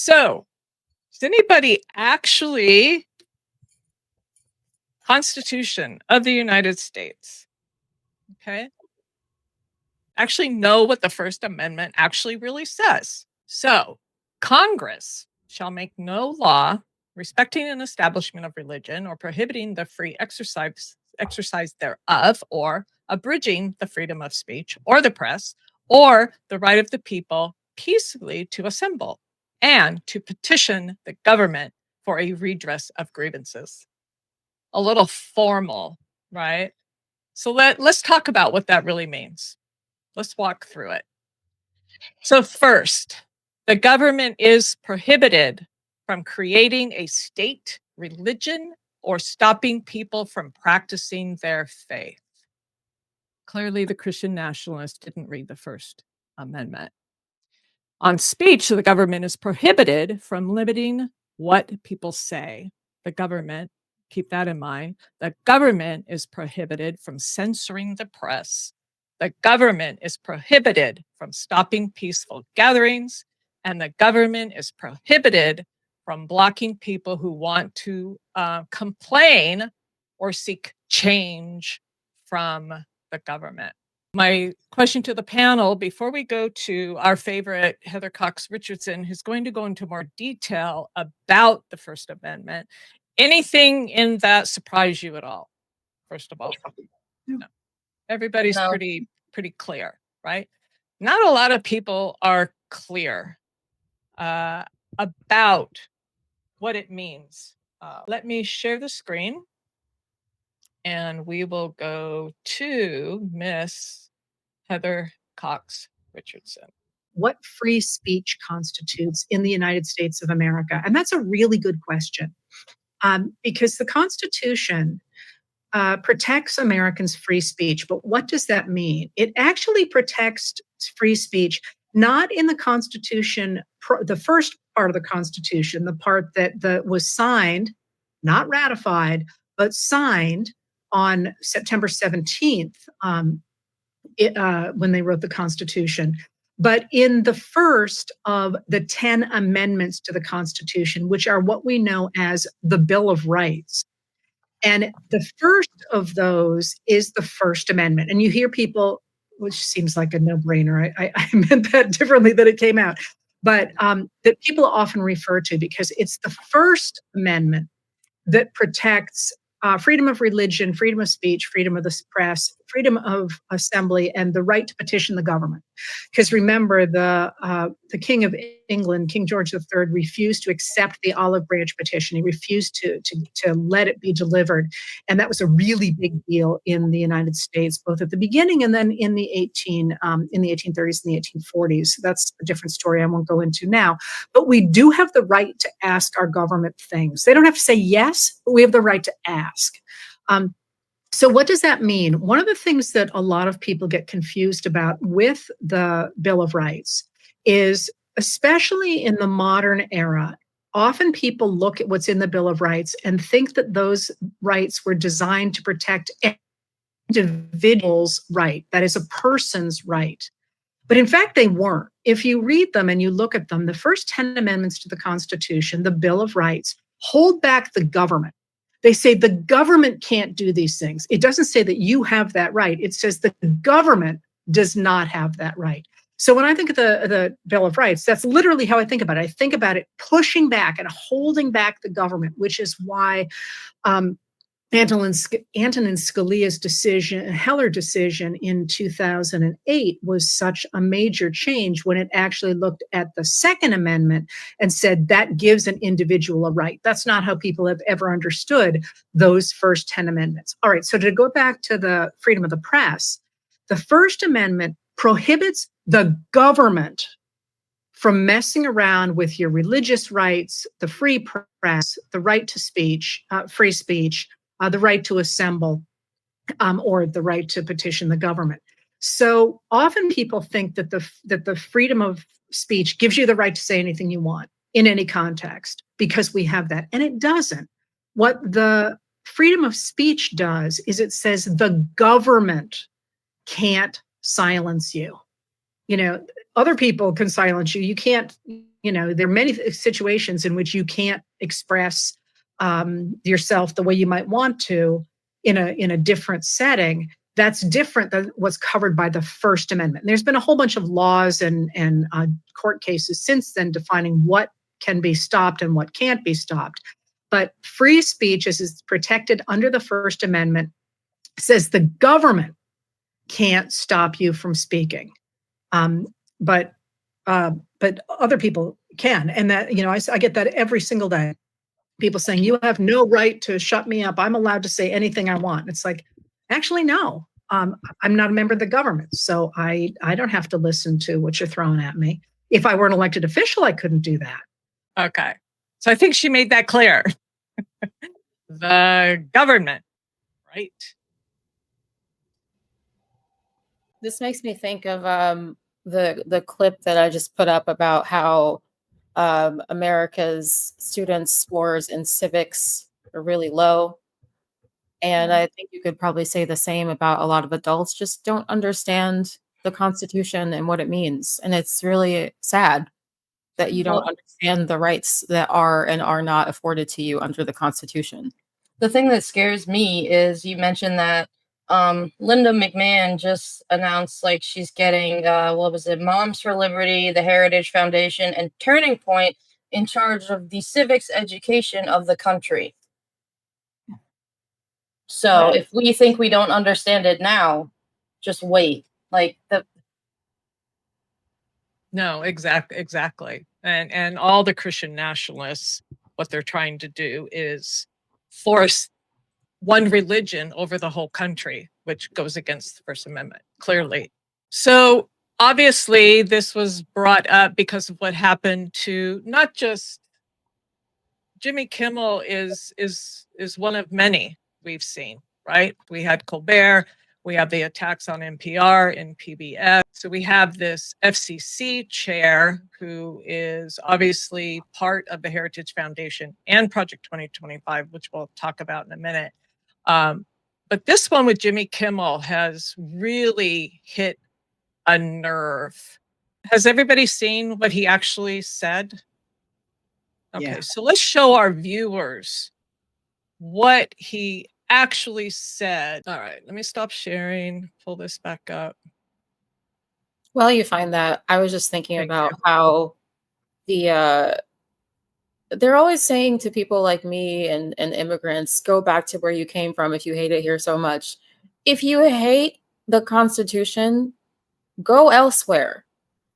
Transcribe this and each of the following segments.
So, does anybody actually Constitution of the United States, okay, actually know what the First Amendment actually really says? So, Congress shall make no law respecting an establishment of religion or prohibiting the free exercise thereof, or abridging the freedom of speech or the press, or the right of the people peaceably to assemble and to petition the government for a redress of grievances. A little formal, right? So let's talk about what that really means. Let's walk through it. So first, the government is prohibited from creating a state religion or stopping people from practicing their faith. Clearly, the Christian nationalists didn't read the First Amendment. On speech, the government is prohibited from limiting what people say. The government, keep that in mind, the government is prohibited from censoring the press. The government is prohibited from stopping peaceful gatherings, and the government is prohibited from blocking people who want to complain or seek change from the government. My question to the panel before we go to our favorite Heather Cox Richardson, who's going to go into more detail about the First Amendment. Anything in that surprise you at all? First of all, no. Everybody's No. pretty clear, right? Not a lot of people are clear about what it means. Let me share the screen, and we will go to Miss Heather Cox Richardson. What free speech constitutes in the United States of America? And that's a really good question, because the Constitution protects Americans' free speech. But what does that mean? It actually protects free speech, not in the Constitution, the first part of the Constitution, the part that was signed, not ratified, but signed on September 17th, when they wrote the Constitution, but in the first of the 10 amendments to the Constitution, which are what we know as the Bill of Rights. And the first of those is the First Amendment. And you hear people, which seems like a no-brainer, I meant that differently than it came out, but that people often refer to, because it's the First Amendment that protects freedom of religion, freedom of speech, freedom of the press, freedom of assembly, and the right to petition the government. Because remember, the King of England, King George III, refused to accept the olive branch petition. He refused to let it be delivered, and that was a really big deal in the United States, both at the beginning and then in the 1830s and the 1840s. That's a different story I won't go into now. But we do have the right to ask our government things. They don't have to say yes, but we have the right to ask. So what does that mean? One of the things that a lot of people get confused about with the Bill of Rights is, especially in the modern era, often people look at what's in the Bill of Rights and think that those rights were designed to protect individuals' right, that is, a person's right. But in fact, they weren't. If you read them and you look at them, the first 10 amendments to the Constitution, the Bill of Rights, hold back the government. They say the government can't do these things. It doesn't say that you have that right. It says the government does not have that right. So when I think of the Bill of Rights, that's literally how I think about it. I think about it pushing back and holding back the government, which is why Antonin Scalia's decision, Heller decision in 2008 was such a major change when it actually looked at the Second Amendment and said that gives an individual a right. That's not how people have ever understood those first 10 amendments. All right, so to go back to the freedom of the press, the First Amendment prohibits the government from messing around with your religious rights, the free press, the right to speech, free speech, the right to assemble, or the right to petition the government. So often people think that the freedom of speech gives you the right to say anything you want in any context, because we have that. And it doesn't. What the freedom of speech does is it says the government can't silence you. You know, other people can silence you. You can't, there are many situations in which you can't express yourself the way you might want to in a different setting. That's different than what's covered by the First Amendment. And there's been a whole bunch of laws and court cases since then defining what can be stopped and what can't be stopped. But free speech, as is protected under the First Amendment, says the government can't stop you from speaking. Um, but other people can, and that I get that every single day. People saying you have no right to shut me up. I'm allowed to say anything I want. It's like, actually, no. I'm not a member of the government, so I don't have to listen to what you're throwing at me. If I were an elected official, I couldn't do that. Okay, so I think she made that clear. The government, right? This makes me think of the clip that I just put up about how America's students' scores in civics are really low. And I think you could probably say the same about a lot of adults just don't understand the Constitution and what it means. And it's really sad that you don't understand the rights that are and are not afforded to you under the Constitution. The thing that scares me is you mentioned that Linda McMahon just announced like she's getting what was it, Moms for Liberty, the Heritage Foundation, and Turning Point in charge of the civics education of the country. So if we think we don't understand it now, just wait. No, exactly. And all the Christian nationalists, what they're trying to do is force one religion over the whole country, which goes against the First Amendment, clearly. So obviously, this was brought up because of what happened to not just Jimmy Kimmel is one of many we've seen, right? We had Colbert, we have the attacks on NPR and PBS. So we have this FCC chair who is obviously part of the Heritage Foundation and Project 2025, which we'll talk about in a minute. But this one with Jimmy Kimmel has really hit a nerve. Has everybody seen what he actually said? Okay, so let's show our viewers what he actually said. All right, let me stop sharing, pull this back up. Well, you find that I was just thinking about how they're always saying to people like me and immigrants, go back to where you came from if you hate it here so much. If you hate the Constitution, go elsewhere.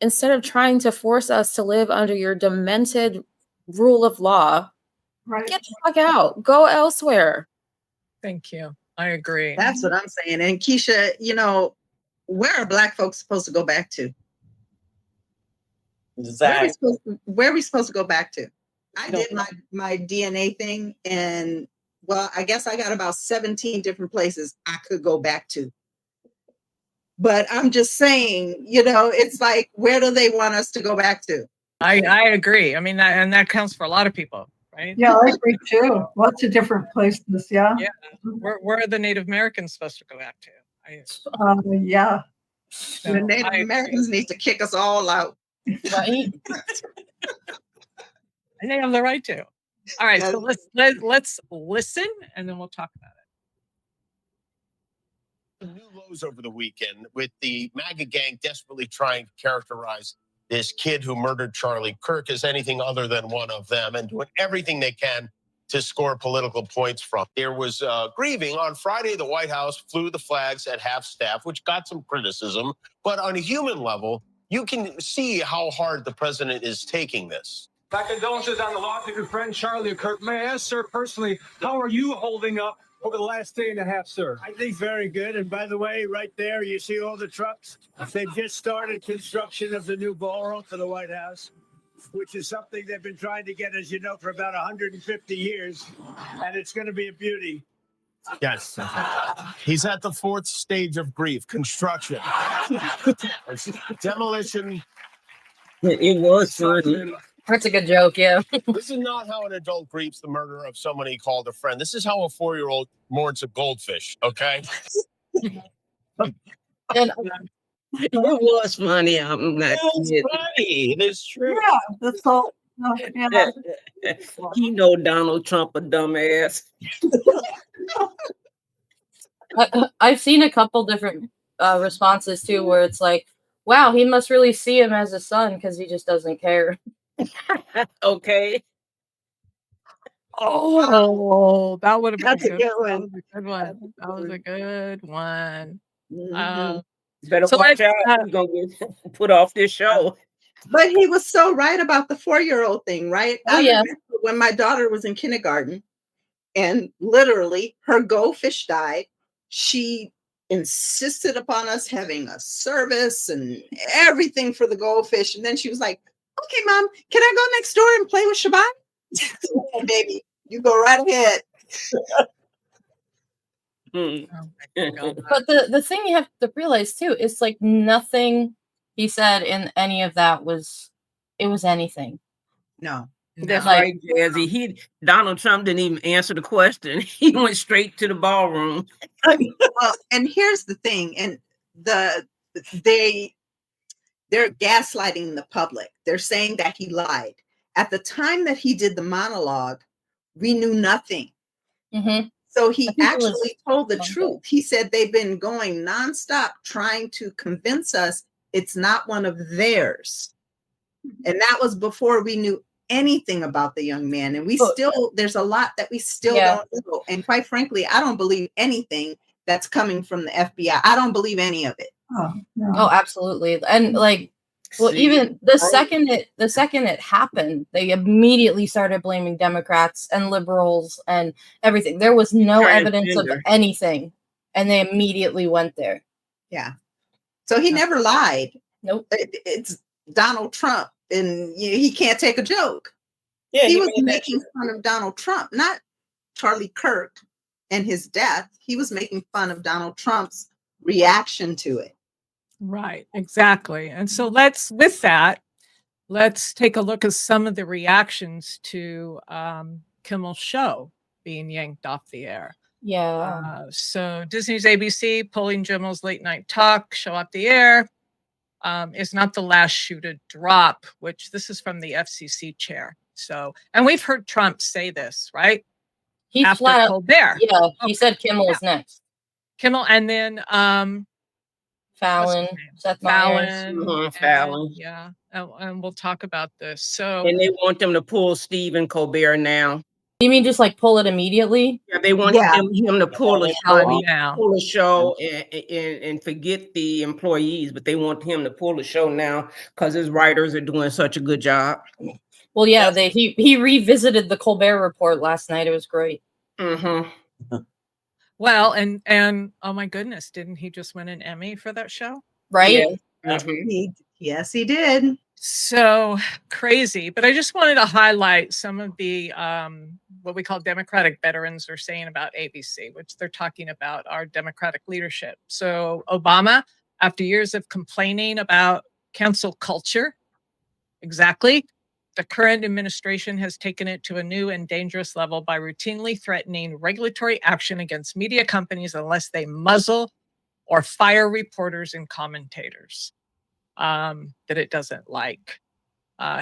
Instead of trying to force us to live under your demented rule of law, get the fuck out. Go elsewhere. Thank you. I agree. That's what I'm saying. And Keisha, where are Black folks supposed to go back to? Exactly. Where are we supposed to go back to? I did my DNA thing, and well, I guess I got about 17 different places I could go back to. But I'm just saying, it's like, where do they want us to go back to? I agree. I mean, that counts for a lot of people, right? Yeah, I agree too. Lots of different places. Yeah. Yeah. Where are the Native Americans supposed to go back to? Yeah. The Native Americans need to kick us all out. Right? And they have the right to. All right, so let's listen, and then we'll talk about it. New lows over the weekend with the MAGA gang desperately trying to characterize this kid who murdered Charlie Kirk as anything other than one of them and doing everything they can to score political points from. There was grieving. On Friday, the White House flew the flags at half staff, which got some criticism. But on a human level, you can see how hard the president is taking this. My condolences on the loss of your friend Charlie Kirk. May I ask, sir, personally, how are you holding up over the last day and a half, sir? I think very good. And by the way, right there, you see all the trucks. They've just started construction of the new ballroom for the White House, which is something they've been trying to get, as you know, for about 150 years. And it's going to be a beauty. Yes. He's at the fourth stage of grief, construction. Demolition. It was really. That's a good joke, yeah. This is not how an adult grieves the murder of someone he called a friend. This is how a 4-year-old mourns a goldfish, okay? And It was funny. I'm not It's kidding. funny. It's true. Yeah, that's all. Yeah. He know Donald Trump a dumbass. I've seen a couple different responses too, where it's like, "Wow, he must really see him as a son because he just doesn't care." Okay. Oh, that would have been That's a good. good That one. was a good one. That was a good one. Mhm. Better So watch let's out. You're gonna get put off this show. But he was so right about the 4-year-old thing, right? Oh, I yeah. remember when my daughter was in kindergarten and literally her goldfish died. She insisted upon us having a service and everything for the goldfish. And then she was like, okay, Mom, can I go next door and play with Shabbat? Yeah, baby, you go right ahead. Mm. Oh my God. But the thing you have to realize too is like nothing he said in any of that was anything. No. That's Like- right, Jazzy. Donald Trump didn't even answer the question. He went straight to the ballroom. Well, and here's the thing, and they're gaslighting the public. They're saying that he lied. At the time that he did the monologue, we knew nothing. Mhm. So he I think it was actually told the Monday. truth. He said they've been going nonstop trying to convince us it's not one of theirs. And that was before we knew anything about the young man. And there's a lot that we still don't know. And quite frankly, I don't believe anything that's coming from the FBI. I don't believe any of it. Oh, no. Oh, absolutely. And like, well, See? even the second it happened, they immediately started blaming Democrats and liberals and everything. There was no evidence of Transgender. anything, and they immediately went there. Yeah. So he never lied. Nope. It's Donald Trump, and he can't take a joke. Yeah, He was making fun of Donald Trump, not Charlie Kirk and his death. He was making fun of Donald Trump's reaction to it. Right, exactly. And so let's take a look at some of the reactions to Kimmel's show being yanked off the air. Yeah. So Disney's ABC pulling Kimmel's late night talk show off the air is not the last shoe to drop, which this is from the FCC chair. So, and we've heard Trump say this, right? He After flat out, Colbert. yeah, he said Kimmel is next. Kimmel, and then Fallon, Seth Meyers. Fallon, Fallon. yeah, and we'll talk about this. So, And they want them to pull Stephen Colbert now. You mean just like pull it immediately? Yeah, they want him to pull a show and forget the employees, but they want him to pull the show now because his writers are doing such a good job. Well, yeah, he revisited the Colbert Report last night. It was great. Mm-hmm. well, and oh my goodness, didn't he just win an Emmy for that show? Right? Yeah. Mm-hmm. Yes, he did. So crazy. But I just wanted to highlight some of the what we call Democratic veterans are saying about ABC, which they're talking about our Democratic leadership. So Obama, after years of complaining about cancel culture, exactly, the current administration has taken it to a new and dangerous level by routinely threatening regulatory action against media companies unless they muzzle or fire reporters and commentators that it doesn't like.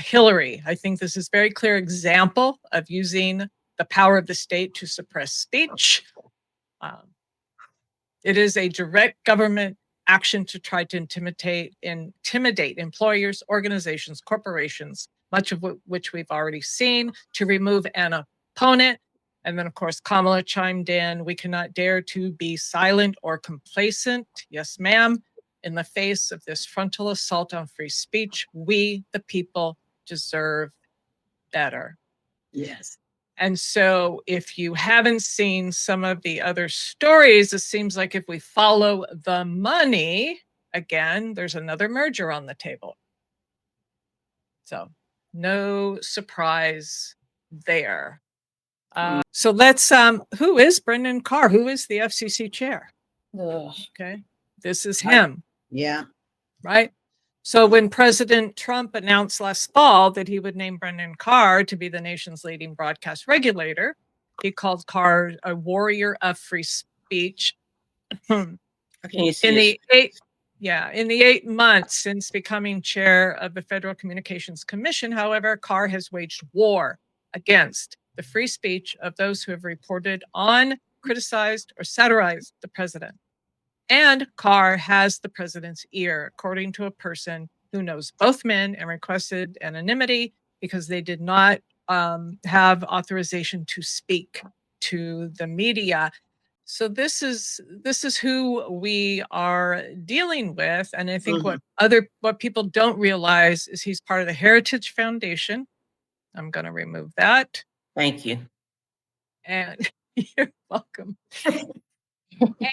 Hillary, I think this is a very clear example of using the power of the state to suppress speech. It is a direct government action to try to intimidate employers, organizations, corporations, much of which we've already seen, to remove an opponent. And then, of course, Kamala chimed in, we cannot dare to be silent or complacent. Yes, ma'am. In the face of this frontal assault on free speech, we, the people, deserve better. Yes. And so if you haven't seen some of the other stories, it seems like if we follow the money, again, there's another merger on the table. So no surprise there. So let's, who is Brendan Carr? Who is the FCC chair? Ugh. Okay, this is him. Yeah. Right? So when President Trump announced last fall that he would name Brendan Carr to be the nation's leading broadcast regulator, he called Carr a warrior of free speech. I can't see Yeah, in the 8 months since becoming chair of the Federal Communications Commission, however, Carr has waged war against the free speech of those who have reported on, criticized, or satirized the president. And Carr has the president's ear, according to a person who knows both men and requested anonymity because they did not have authorization to speak to the media. So this is who we are dealing with, and I think what people don't realize is he's part of the Heritage Foundation. I'm going to remove that. Thank you. And you're welcome.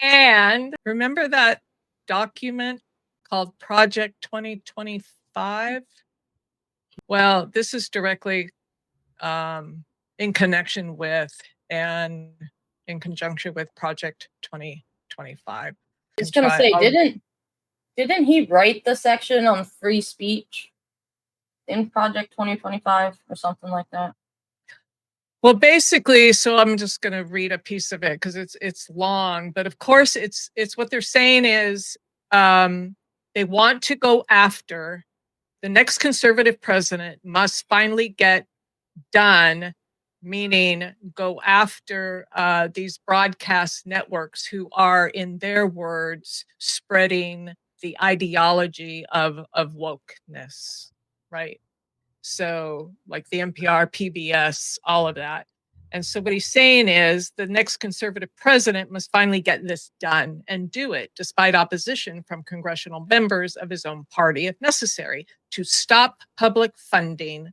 And remember that document called Project 2025? Well, this is directly in connection with and in conjunction with Project 2025. I was gonna say, didn't he write the section on free speech in Project 2025 or something like that? Well, basically, so I'm just going to read a piece of it because it's long, but of course, it's what they're saying is they want to go after the next conservative president must finally get done, meaning go after these broadcast networks who are, in their words, spreading the ideology of wokeness, right? So like the NPR, PBS, all of that. And so what he's saying is the next conservative president must finally get this done and do it despite opposition from congressional members of his own party, if necessary, to stop public funding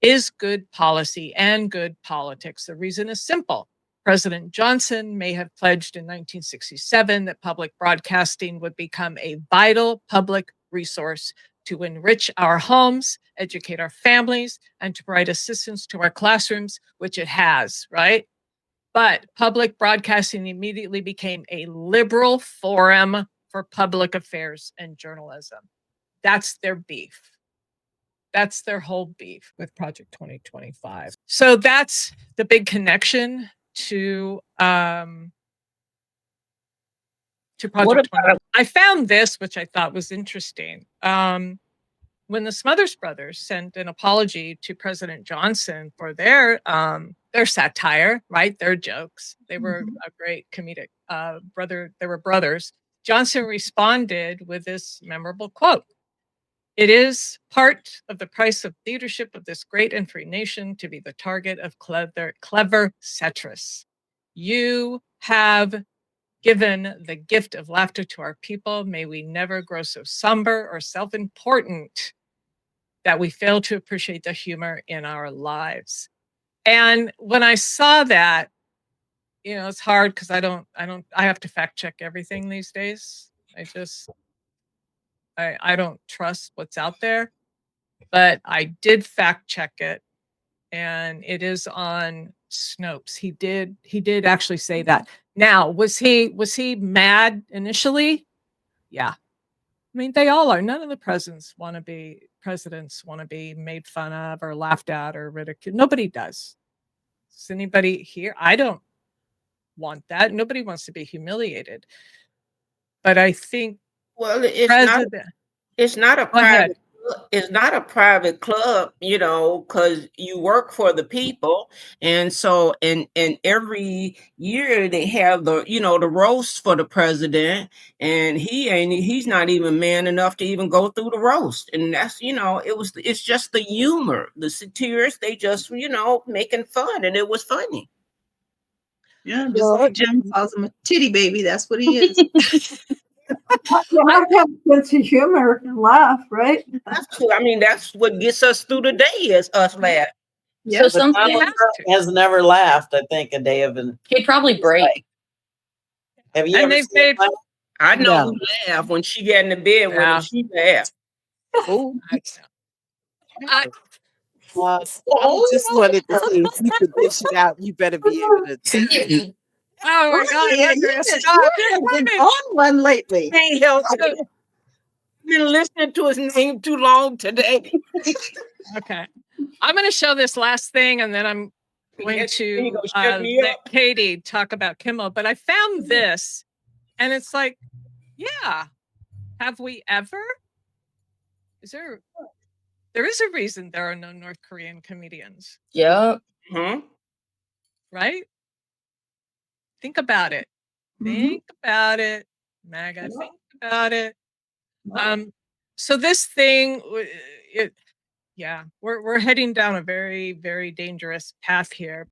is good policy and good politics. The reason is simple. President Johnson may have pledged in 1967 that public broadcasting would become a vital public resource to enrich our homes, educate our families, and to provide assistance to our classrooms, which it has, right? But public broadcasting immediately became a liberal forum for public affairs and journalism. That's their beef. That's their whole beef with Project 2025. So that's the big connection to Project 2025. I found this, which I thought was interesting. When the Smothers Brothers sent an apology to President Johnson for their satire, right? Their jokes. They were a great comedic brother. They were brothers. Johnson responded with this memorable quote. It is part of the price of leadership of this great and free nation to be the target of clever satirists. You have given the gift of laughter to our people. May we never grow so somber or self-important that we fail to appreciate the humor in our lives. And when I saw that, you know, it's hard because I have to fact check everything these days. I don't trust what's out there, but I did fact check it, and it is on Snopes. He did actually say that. Now, was he mad initially? Yeah. I mean, they all are. None of the presidents want to be made fun of or laughed at or ridiculed. Nobody does. Does anybody here? I don't want that. Nobody wants to be humiliated. But I think, well, it's not a private. It's not a private club, you know, because you work for the people. And so and every year they have the roast for the president, and he's not even man enough to even go through the roast. And that's, it's just the humor, the satirists, they just, making fun, and it was funny. Yeah, just like Jim calls him a titty baby. That's what he is. You have to have a sense of humor and laugh, right? That's true. I mean, that's what gets us through the day is us laugh. Yeah, so Donald Trump has never laughed, I think, a day of an. He'd probably break. Have you ever seen him? I know who laughed when she got in the bed when she laughed. Oh, I just wanted to see if you could dish it out. You better be able to teach it. Oh my God! Yeah, you've been on one lately. I've been listening to his name too long today. Okay, I'm going to show this last thing, and then I'm going to let Katie talk about Kimmel. But I found this, and it's like, yeah, Have we ever? There is a reason there are no North Korean comedians. Yeah. Right? Think about it. Think about it. MAGA, think about it. So this thing, yeah, we're heading down a very, very dangerous path here.